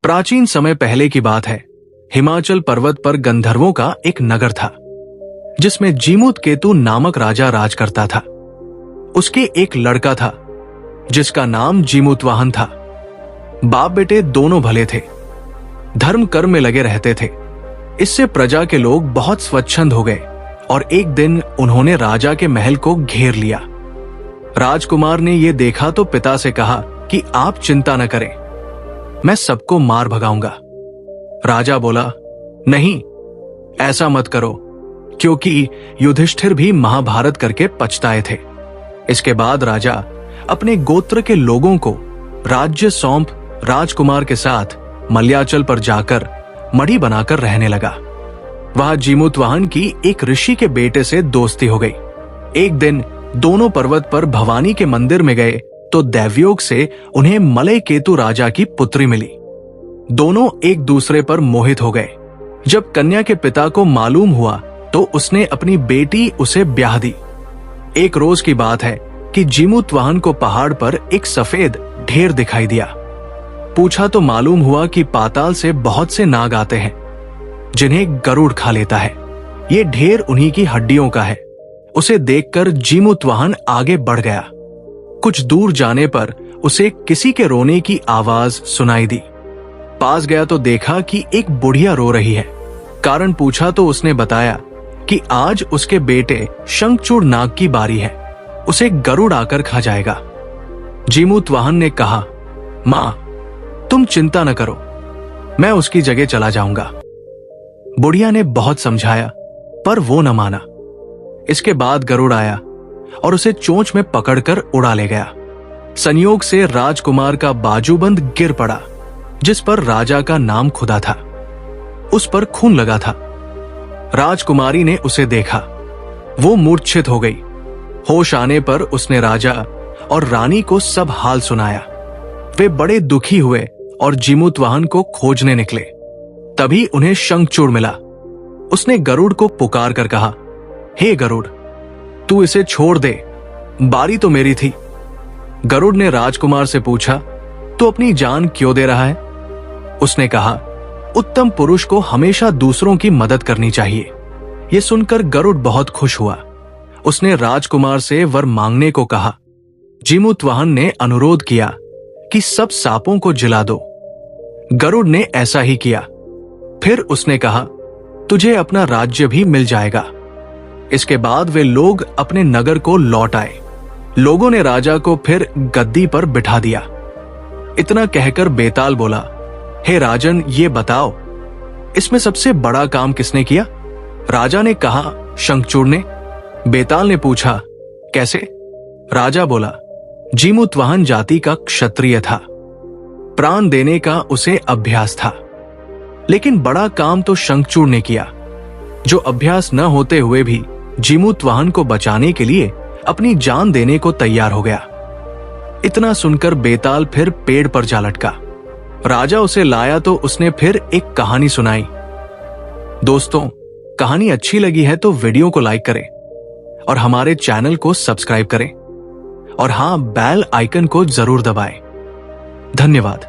प्राचीन समय पहले की बात है। हिमाचल पर्वत पर गंधर्वों का एक नगर था जिसमें जीमूत केतु नामक राजा राज करता था। उसके एक लड़का था जिसका नाम जीमूतवाहन था। बाप बेटे दोनों भले थे, धर्म कर्म में लगे रहते थे। इससे प्रजा के लोग बहुत स्वच्छंद हो गए और एक दिन उन्होंने राजा के महल को घेर लिया। राजकुमार ने यह देखा तो पिता से कहा कि आप चिंता न करें, मैं सबको मार भगाऊंगा। राजा बोला, नहीं, ऐसा मत करो, क्योंकि युधिष्ठिर भी महाभारत करके पछताए थे। इसके बाद राजा अपने गोत्र के लोगों को राज्य सौंप राजकुमार के साथ मलयाचल पर जाकर मढ़ी बनाकर रहने लगा। वहां जीमूतवाहन की एक ऋषि के बेटे से दोस्ती हो गई। एक दिन दोनों पर्वत पर भवानी के मंदिर में गए तो दैवयोग से उन्हें मलय केतु राजा की पुत्री मिली। दोनों एक दूसरे पर मोहित हो गए। जब कन्या के पिता को मालूम हुआ तो उसने अपनी बेटी उसे ब्याह दी। एक रोज की बात है कि जीमूतवाहन को पहाड़ पर एक सफेद ढेर दिखाई दिया। पूछा तो मालूम हुआ कि पाताल से बहुत से नाग आते हैं जिन्हें गरुड़ खा लेता है। ये ढेर उन्हीं की हड्डियों का है। उसे देखकर जीमूतवाहन आगे बढ़ गया। कुछ दूर जाने पर उसे किसी के रोने की आवाज सुनाई दी। पास गया तो देखा कि एक बुढ़िया रो रही है। कारण पूछा तो उसने बताया कि आज उसके बेटे शंखचूड़ नाग की बारी है, उसे गरुड़ आकर खा जाएगा। जीमूतवाहन ने कहा, मां, तुम चिंता न करो, मैं उसकी जगह चला जाऊंगा। बुढ़िया ने बहुत समझाया पर वो न माना। इसके बाद गरुड़ आया और उसे चोंच में पकड़कर उड़ा ले गया। संयोग से राजकुमार का बाजूबंद गिर पड़ा जिस पर राजा का नाम खुदा था। उस पर खून लगा था। राजकुमारी ने उसे देखा, वो मूर्छित हो गई। होश आने पर उसने राजा और रानी को सब हाल सुनाया। वे बड़े दुखी हुए और जीमूतवाहन को खोजने निकले। तभी उन्हें शंखचूड़ मिला। उसने गरुड़ को पुकार कर कहा, हे गरुड़, तू इसे छोड़ दे, बारी तो मेरी थी। गरुड़ ने राजकुमार से पूछा, तू अपनी जान क्यों दे रहा है? उसने कहा, उत्तम पुरुष को हमेशा दूसरों की मदद करनी चाहिए। यह सुनकर गरुड़ बहुत खुश हुआ। उसने राजकुमार से वर मांगने को कहा। जीमूतवाहन ने अनुरोध किया कि सब सांपों को जिला दो। गरुड़ ने ऐसा ही किया। फिर उसने कहा, तुझे अपना राज्य भी मिल जाएगा। इसके बाद वे लोग अपने नगर को लौट आए। लोगों ने राजा को फिर गद्दी पर बिठा दिया। इतना कहकर बेताल बोला, हे राजन, ये बताओ, इसमें सबसे बड़ा काम किसने किया? राजा ने कहा, शंखचूड़ ने। बेताल ने पूछा, कैसे? राजा बोला, जीमूतवाहन जाति का क्षत्रिय था, प्राण देने का उसे अभ्यास था। लेकिन बड़ा काम तो शंखचूड़ ने किया, जो अभ्यास न होते हुए भी जीमूतवाहन को बचाने के लिए अपनी जान देने को तैयार हो गया। इतना सुनकर बेताल फिर पेड़ पर जा लटका। राजा उसे लाया तो उसने फिर एक कहानी सुनाई। दोस्तों, कहानी अच्छी लगी है तो वीडियो को लाइक करें और हमारे चैनल को सब्सक्राइब करें और हां, बेल आइकन को जरूर दबाएं। धन्यवाद।